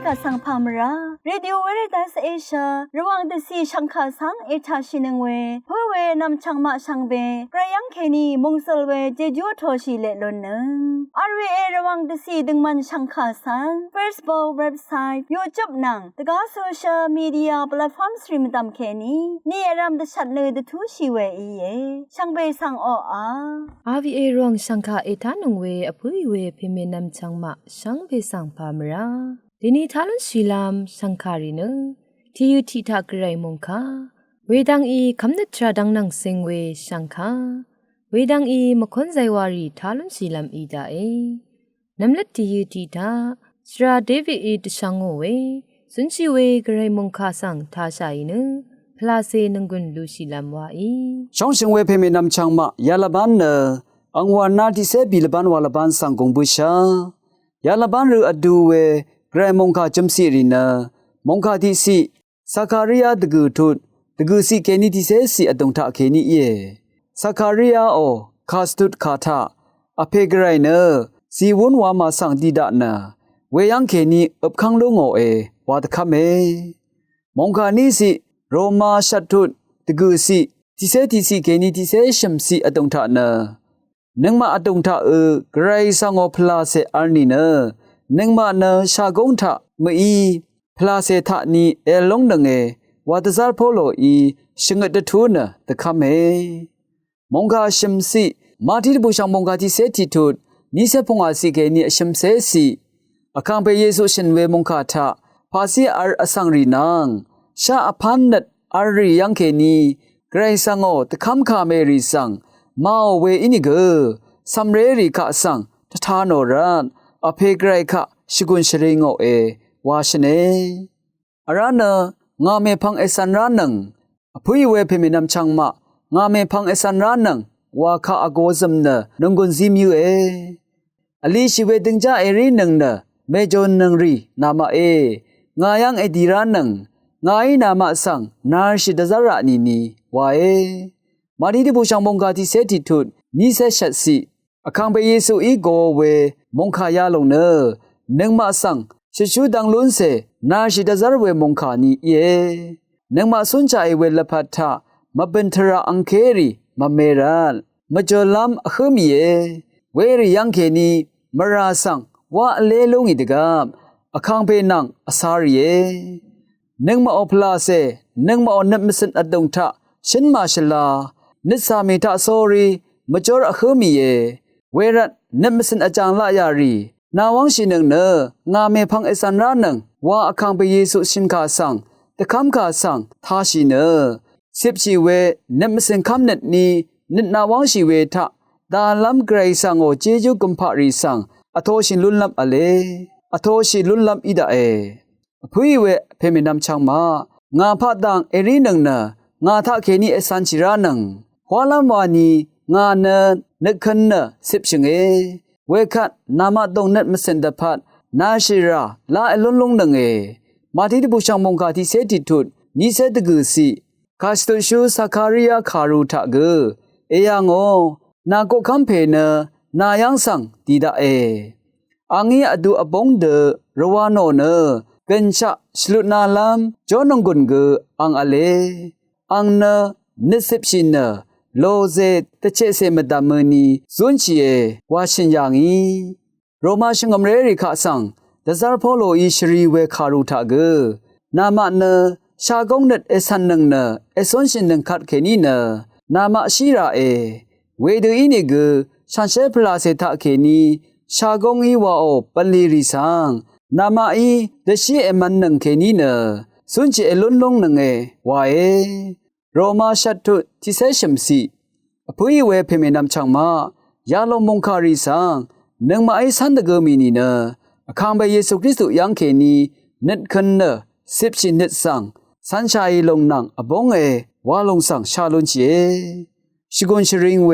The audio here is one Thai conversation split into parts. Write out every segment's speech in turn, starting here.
กะสังพามราเรดิโอเวเรตัสเอเชียระวังเดซีชังคาสังเอชาชินึงเวเพื่อเวนำชังมาชังเบกระยังเคนีมงสลเวเจจูโทชิเลลนนึงอาร์วีเอระวังเดซีดึงมันชังคาสัง Facebook เว็บไซต์ YouTube นังตะกาโซเชียลมีเดียแพลตฟอร์มสตรีมตามเคนีนี่รำเดชัดเลยเดทูชีเวอีเยชังเบสังออา RVA รองสังคาเอทานุงเวอภุยเวพิเมนำชังมาชังเบสังพามราดินีทาลุนศิลามสังคารินึที่ยุทิทากรายมงคาเวดังอีคำนัดทราดังนังเซงเวสังคาเวดังอีมคอนไซวารีทาลุนศิลามอีดาเอนำเล็ดที่ยุทิทาสราเดวิดอีดชังโอเวสุนชีเวกรายมงคาสังทาชายนึพลาเซนึงกุนลูศิลามวาอีช่องเสียงเวเพเมนำชังมายาลาบันเนอังวานาที่เซบิลบันวาลบันสังกงบุชายาลาบันรืออดูเวไกรมงคาจำสีรินามงคาที่สิสักการิยาตะกูทุดตะกูสิเกนิที่เซสิอดงทะเคนิเยสักการิยาโอคาสตุดคาทาอเพไกรเนสีวนวามาสังดิดานาเวยังเคนิอบคังลงโอเอวาตะคะเมมงคานี้สิโรมาชัดทุดตะกูสิที่เซที่สิเกนิที่เซชัมสิอดงทะนานึงมาอดงทะไกรสังโอพลาเซอาร์นีเนนึงมาเนชากงทะมอีพลาเซทะนีเอลงนังเอวาตซาร์โพโลอีชงเดทูนตะคาเมมงกาชิมสิมาที่บุชังมงกาที่เซติทุดนิเซพงอาสิเกนีชิมเซสิอคังเปเยซูชินเวมงคาทะภาษีอาร์อสังรีนางชาอพันนัดอารียังเคนีไกรสังโอตะคำคาเมรีสังมาเวอินิเกซัมเรรีกะสังททานโนรันอเพไกรคะชิกุนชริงโอเอวาชเนอรานะงาเมพังเอสันรานังอภุยเวเพมินำชังมางาเมพังเอสันรานังวาคะอโกซัมเนนงกุนซิมยูเออลีชิเวติงจาเอรีนังเนเมจอนนังรีนามาเองายังเอดีรานังงายนามาสังนาชิดะซาระนีนีวาเอมาดีดิบูชังมงกาที่เซติทุดนิเซชัดสิอคังเปเยซูอีโกเวมงคายาลงเนนึงมาสังชิชูดังลุนเซนาชิดาซาร์เวมงคานีเยนึงมาสุนใจเวลพัทธะมาเป็นทราอังเครีมาเมรันมาจอลัมอขมีเยเวริยังเคนีมาราสังว่าเลลงอิดกามอคังเปนังอสารีเยนึงมาอพลาเซนึงมาอนับมิสันอดงทะชินมาชลานิสามิทะโซรีมาจอรอขมีเยเวรัตนับมิสันอาจารย์ละยารีนาวังชินึงเนงาเมพังเอสันรานังว่าอคังเปเยซูชินคาสังตะคำคาสังทาชิเนสิบชีเวนับมิสันคำนัดนี้นิดนาวังชีเวทะดาลัมไกรสังโอเจจูกุมภารีสังอโทชินลุนลัมอเลอโทชิลุนลัมอิดาเอพุยเวเพมินำชังมางาพัดดังเอรีนังเนงาทะเคนีเอสันชิรานังฮวาลัมวานีงาเนนึกขันเนสิบชงเอเวคัดนามาดงนัดมสินดพัดนาชิราลาเอลุนลงนังเอมาที่บุชังมงคาที่เซติทุดนิเซตกุสิคาสตุชูสักการิยาคารุทะเกเอยังโอนาโกคัมเพเนนายังสังดีดาเออังเออดูอบงเดรวานโนเนกันชะสลุนาลามจอนงกุนเกอังอเลอังเนนิสิบชินเนโลเซตเชเซมดามนีซุนชีเอวาชินยังอีโรมาชิงอมเรริคาสังดะซาร์โพโลอีชรีเวคารุทะเกนามะเนชากงเนตเอซันนังเนเอซุนชินนังคัดเคนีเนนามะชีราเอเวดูอีนิเกชันเชพลาเซทะเคนีชากงอีวาโอปลีริสังนามะอีดะชีเอมันนังเคนีเนซุนชีเอลุนลงนังเอวาเอโรมาชัดทุที่เซชมสีอภุยเวเพเมนำชังมายาลมงคารีสังนึงมาไอสันตะเกมีนีเนอคังเบเยซูคริสต์ยังเคนีนึดคันเนสิบชินนึดสังสันชายลงนังอบงเอวาลงสังชาลุนเจชิกุนชริงเว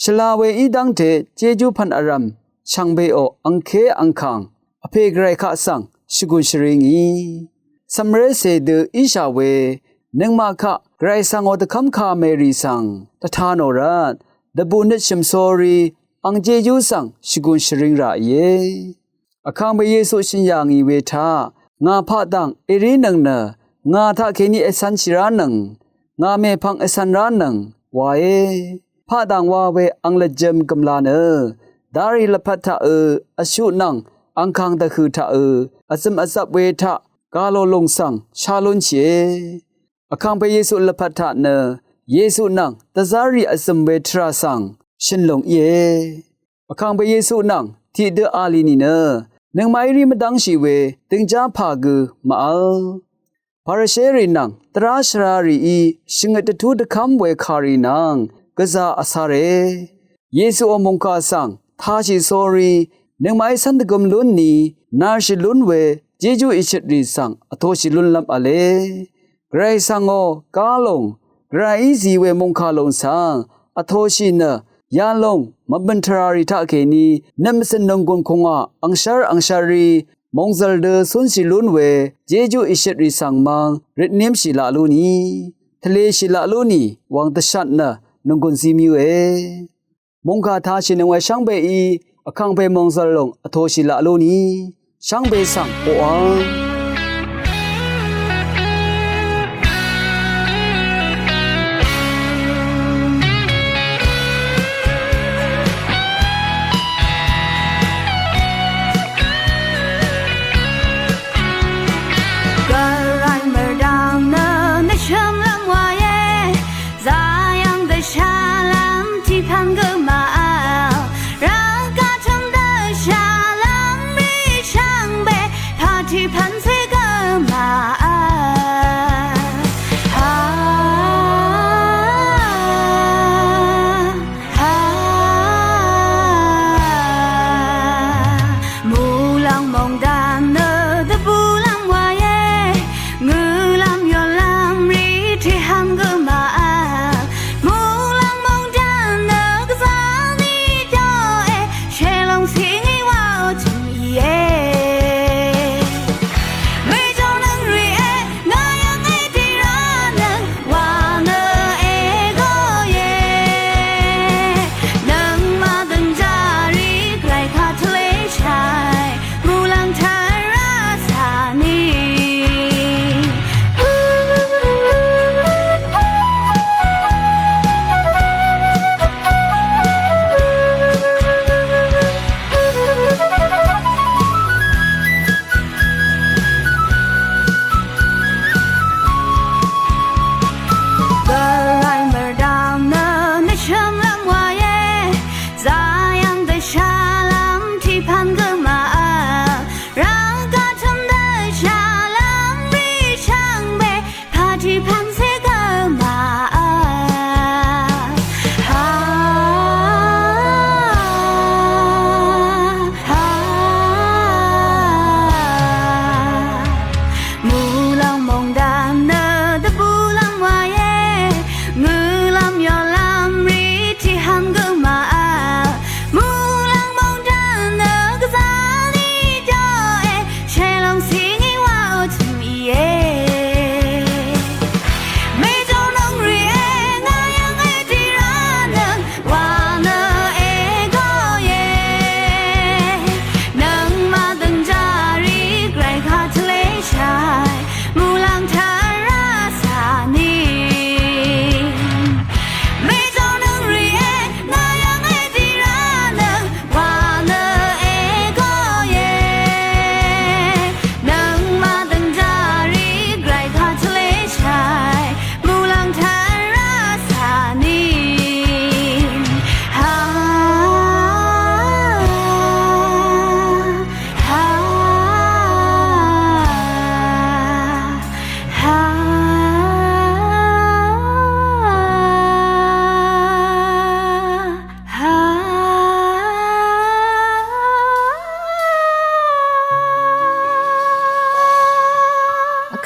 ชลาเวอีดังเทเจจูพันอารัมชังเบโออังเคอังคังอเพไกรคะสังชิกุนชริงอีสัมเรเซเดอิชาเวนึงมาคะไกรสังโอตะคำคาเมรีสังตะทานโอรันดะบุนิชิมโซรีอังเจจูสังชิกุนชริงระเยอคังเบเยซูชินยางอีเวทา งาพะดังเอรีนังนะงาทะเคนีเอสันชิรานังงาเมพังเอสันรานังวาเอพะดังวาเวอังละเจมกำลาเนดาริละพัทธะอชุนังอังคังตะคือทะอซึมอซับเวทะกาโลลงสังชาลุนเชอคังเปเยซูละพัทธะเนเยซูนังตะซารีอซึมเวทราสังชินลงเยอคังเปเยซูนังทีเดอาลีนีเนนึงไมรีมดังชีเวตึงจ้าพากือมาเอาพาราเชรีนังตราชรารีอีชิงตะทูตะคัมเวคารีนังกะซาอาซาเรเยซูอมงกาสังทาชิโซรีนึงไมสันตะกมลุนนีนาชิลุนเวเจจูอิชิรีสังอโทชิลุนลัมอะเลไกรสังโอกาลงไกรอีซีเวมงคาลงสังอโทชิเนยาลงมบันทราริทะเคนีนัมสนงกุนคงะอังชารีมงซัลเดซุนสิลุนเวเจจูอิชิริสังมังริดนิมชิลาลูนีทะเลชิลาลูนีวังตะชัดนะนงกุนซีมิวเอมงคาทาชินเวช่างเบอีอคังเบมงซัลลงอโทชิลาลูนีช่างเบสังโออัง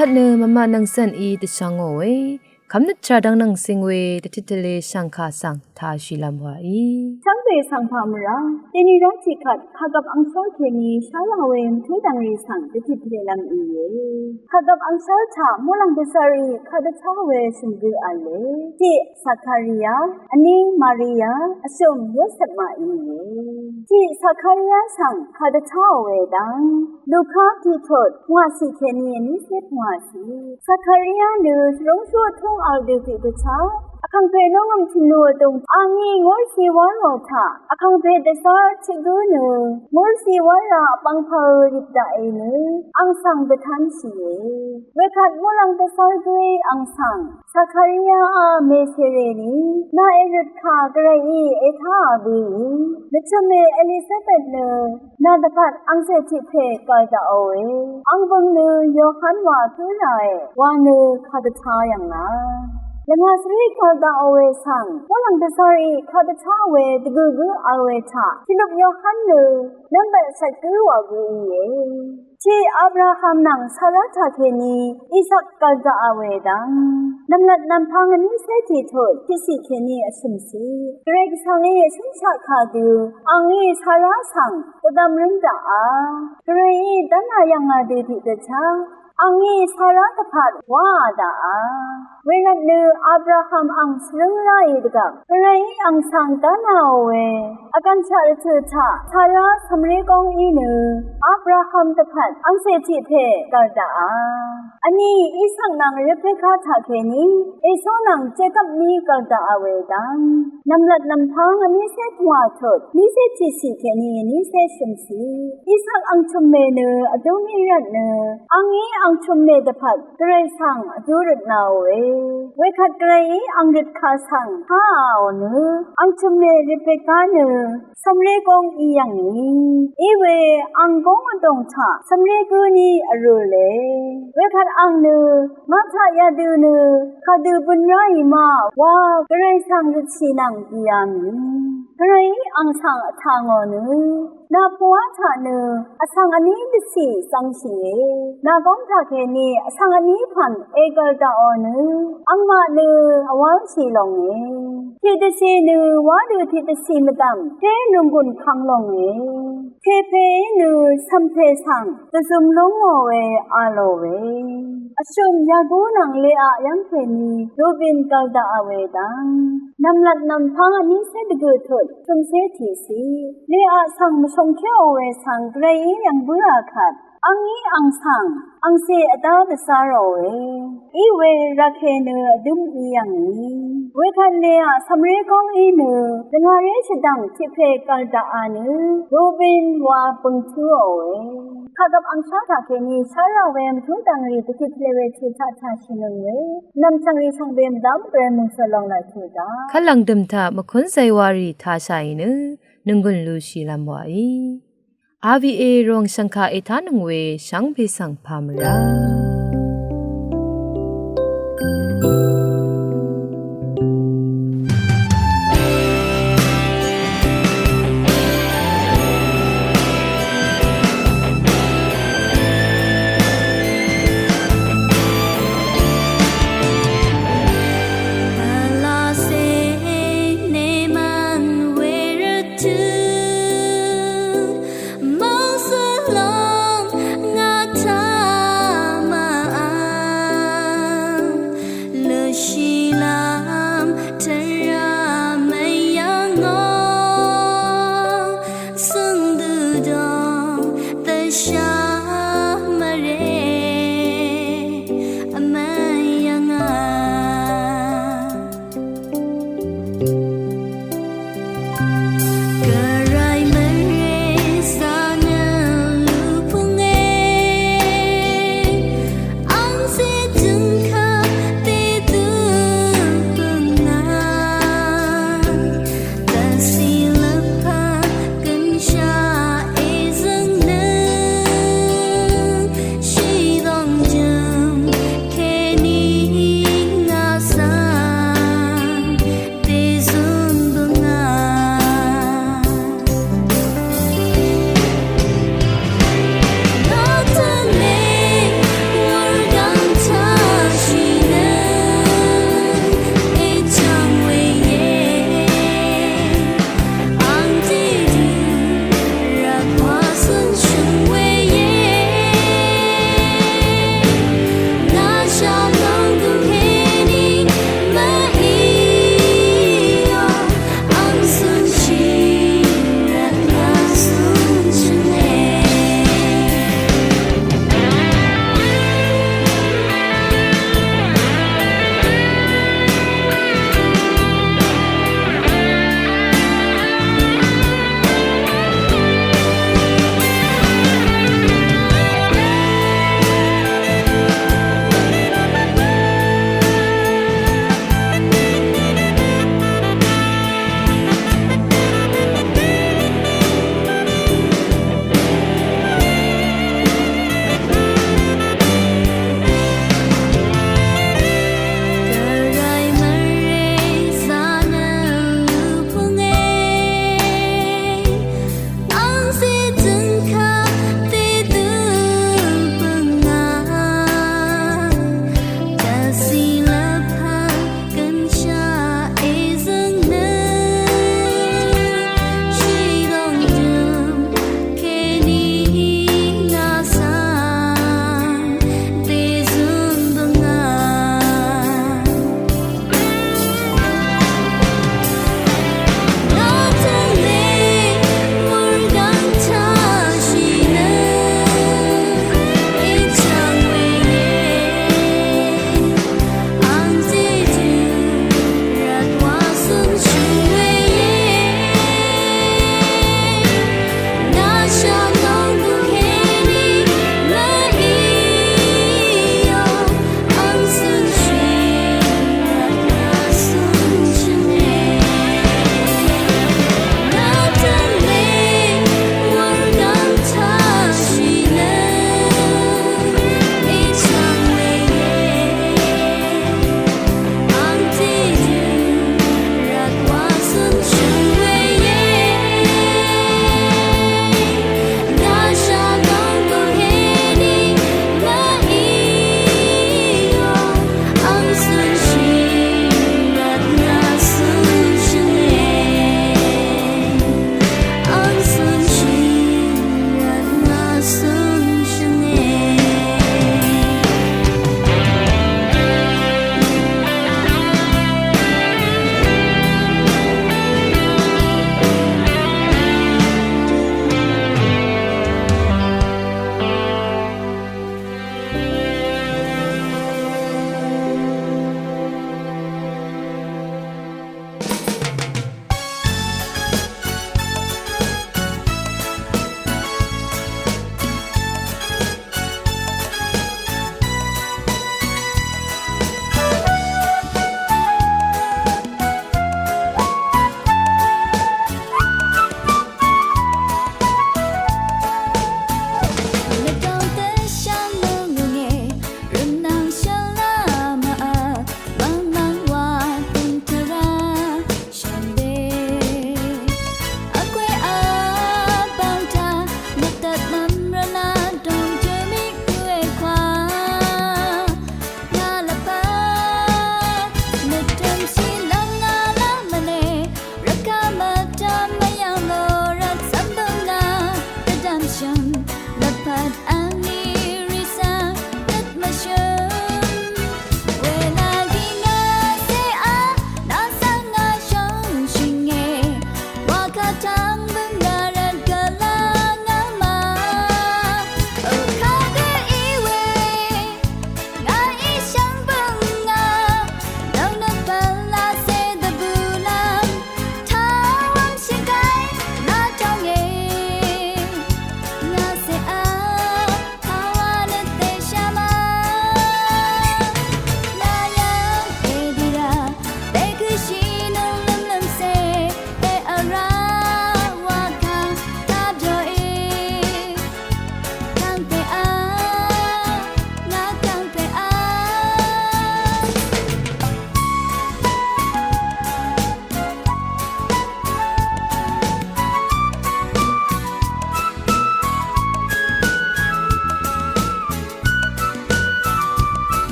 คัดเนมะมะนังสันอีตะชังโอเว คำนึกชาดังนังสิงเวตติทะเลสังคาสังทาชิลามวาอี ช่างเบสังพามราเดนิรัชิขัดข้ากับอังชอเคนีชาลาเวมทุดังรีสังติดเทลำอีเยข้ากับอังชอชามูลังเดซารีข้าเดชาเวสุงกืออัลเลที่สักคาริยาอันนี้มาริยาอสมโยเซฟมาอีเยที่สักคาริยาสังข้าเดชาเวดังลูกค้าที่ทดหัวสีเคนีนิเซฟหัวสีสักคาริยาเนื้อร้องชัวทุ่งอัลเดติเดชาอังเพน้องชินัวตรงอังงี้งอสีวารอท่าอังเพเดซาชิกุนงอสีวาราปังเพอริบได้เนอังสังเดทันสีเวคัดมูลังเดซาด้วยอังสังสักคาริยาเมเซเรนีนาเอริดคากระอีเอท่าบุยนิชเมเอลิซาเบธเนนาดพัดอังเซจิเพกาดาโอเออังบังเนโยฮันวาทุไรวาเนคาดทาอย่างนาและมาสรีคาดาเอาเวสังว่าหลังเดซารีคาดชาเวตกูกูเอาเวชาที่ลูกโยฮันเลยนั่นเป็นสักกูวากูเย่ที่อับราฮัมนังสาราชาเคนีอิสักคาดาเอาเวดังนำลัดนำพังนี้เสถีทดที่สิเคนีอสมสีเกรกสังเอสมชาคาดูอังเอสาราสังตดามรินดาเกรอีดันนายังอาดูที่เดชาอังเอสาราตพัดว่าดาเวลาเดืออับราฮัมอังสรึงไรดกับเกรย์อังสังตานาเวอาการชาเถื่อชาชาลาสมรีกองอีเนอับราฮัมตะพัดอังเศษเพกาดาอันนี้อีสังนางเรเพคาชาเคนีเอโซนังเจกับนี้กาดาเวดังนำลัดนำพังอันนี้เสถวาทดนี้เสจิสิเคนีนี้เสชมสีอีสังอังชมเมเนอดูมิรัตเนอังนี้อังชมเมตะพัดเกรย์สังอดูรัตนาเวเวคัดเกรย์อังริดคาสังฮาเอาเนอังชมเมริเปกาเนสำเร็จกงอีอย่างนี้อีเวอังกงอดงชาสำเร็จกูนี่อรุเลเวคัดอังเนมาชายาดูเนคาดูบุญไรมาว่าเกรย์สังริชีนังกิยามีเกรย์อังสังทางอเนนาปัวชาเนอสังอันนี้ดิสิสังสีนากงทาเคนีอสังอันนี้พันเอกลตาอเนอังมาเนอวาสีลงทิตสีเนวาดูทิตสีมดำเทนุกุนคังลงเทเพเนสัมเพสังตะซุมลงโอเวอาโลเวอชุมยากูนังเลอะยังเคนีโรบินกาลดาอเวดังนำลัดนำพังอันนี้เสดกุทดชุมเสถีสีเลอะสังชงเขียวเวสังเกรยยังบุอาขัดอังนี้อังสังอังเสอดาดสารเวอีเวรักเนดุมอีอย่างนี้เวคันเลอะสำเร็จกองอีเนเป็นงาเรชดังทิเพกาลดาอาเนโรบินวาปุงชัวเวข้ากับอังชาทาเคนีชาราเวมทุดังรีติดเลเวชิชาชาชินงเวนำชังรีชังเบมดัมเปรมุงสลองไลทุดาขลังดำทามคุนไซวารีทาชายเนนึงกุนลูชีลามวาอีRVA รองสังคาเอทานุงเวสังเพสังพามรา